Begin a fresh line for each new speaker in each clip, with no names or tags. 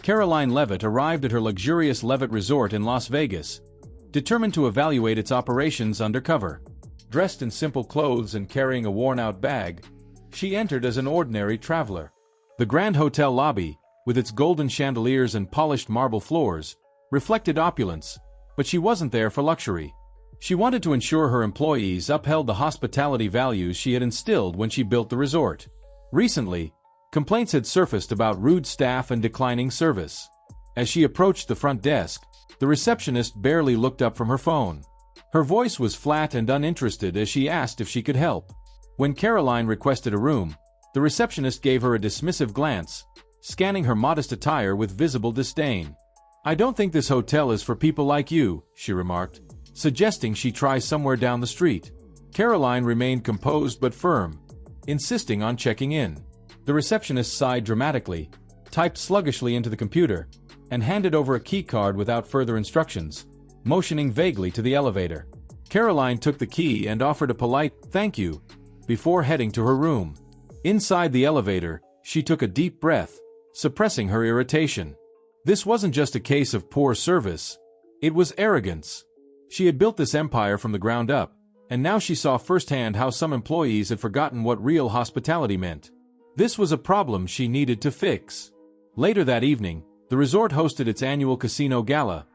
Karoline Leavitt arrived at her luxurious Leavitt Resort in Las Vegas, determined to evaluate its operations undercover. Dressed in simple clothes and carrying a worn-out bag, she entered as an ordinary traveler. The grand hotel lobby, with its golden chandeliers and polished marble floors, reflected opulence, but she wasn't there for luxury. She wanted to ensure her employees upheld the hospitality values she had instilled when she built the resort. Recently, complaints had surfaced about rude staff and declining service. As she approached the front desk, the receptionist barely looked up from her phone. Her voice was flat and uninterested as she asked if she could help. When Karoline requested a room, the receptionist gave her a dismissive glance, scanning her modest attire with visible disdain. "I don't think this hotel is for people like you," she remarked, suggesting she try somewhere down the street. Karoline remained composed but firm, insisting on checking in. The receptionist sighed dramatically, typed sluggishly into the computer, and handed over a key card without further instructions, motioning vaguely to the elevator. Karoline took the key and offered a polite "thank you" before heading to her room. Inside the elevator, she took a deep breath, suppressing her irritation. This wasn't just a case of poor service, it was arrogance. She had built this empire from the ground up, and now she saw firsthand how some employees had forgotten what real hospitality meant. This was a problem she needed to fix. Later that evening, the resort hosted its annual casino gala,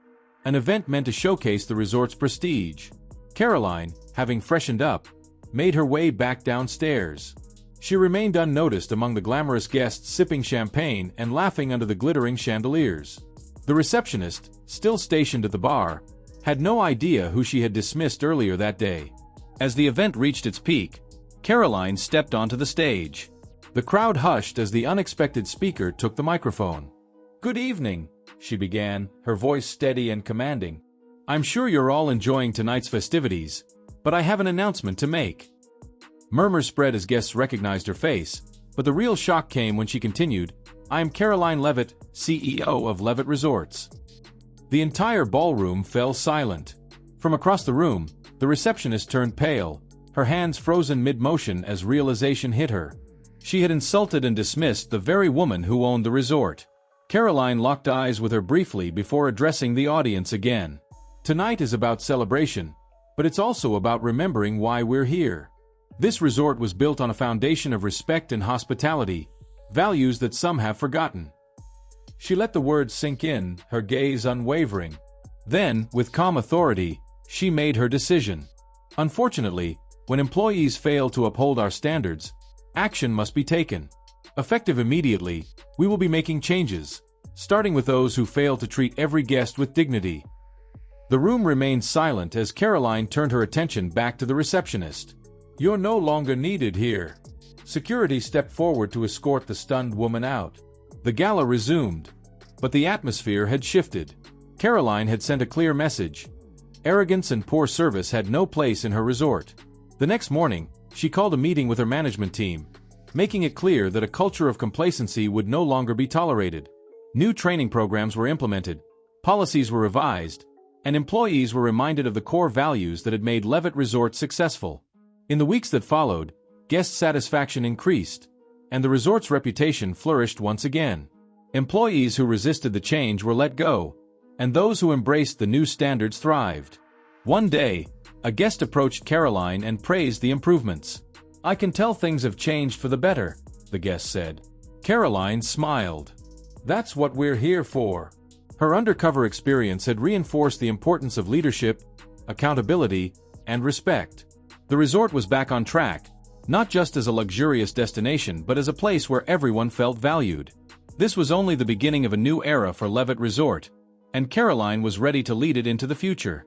an event meant to showcase the resort's prestige. Karoline, having freshened up, made her way back downstairs. She remained unnoticed among the glamorous guests sipping champagne and laughing under the glittering chandeliers. The receptionist, still stationed at the bar, had no idea who she had dismissed earlier that day. As the event reached its peak, Karoline stepped onto the stage. The crowd hushed as the unexpected speaker took the microphone. "Good evening," she began, her voice steady and commanding. "I'm sure you're all enjoying tonight's festivities, but I have an announcement to make." Murmurs spread as guests recognized her face, but the real shock came when she continued, "I am Karoline Leavitt, CEO of Leavitt Resorts." The entire ballroom fell silent. From across the room, the receptionist turned pale, her hands frozen mid-motion as realization hit her. She had insulted and dismissed the very woman who owned the resort. Karoline locked eyes with her briefly before addressing the audience again. "Tonight is about celebration, but it's also about remembering why we're here. This resort was built on a foundation of respect and hospitality, values that some have forgotten." She let the words sink in, her gaze unwavering. Then, with calm authority, she made her decision. "Unfortunately, when employees fail to uphold our standards, action must be taken. Effective immediately, we will be making changes, starting with those who fail to treat every guest with dignity." The room remained silent as Karoline turned her attention back to the receptionist. "You're no longer needed here." Security stepped forward to escort the stunned woman out. The gala resumed, but the atmosphere had shifted. Karoline had sent a clear message. Arrogance and poor service had no place in her resort. The next morning, she called a meeting with her management team, making it clear that a culture of complacency would no longer be tolerated. New training programs were implemented, policies were revised, and employees were reminded of the core values that had made Leavitt Resort successful. In the weeks that followed, guest satisfaction increased, and the resort's reputation flourished once again. Employees who resisted the change were let go, and those who embraced the new standards thrived. One day, a guest approached Karoline and praised the improvements. "I can tell things have changed for the better," the guest said. Karoline smiled. "That's what we're here for." Her undercover experience had reinforced the importance of leadership, accountability, and respect. The resort was back on track, not just as a luxurious destination but as a place where everyone felt valued. This was only the beginning of a new era for Leavitt Resort, and Karoline was ready to lead it into the future.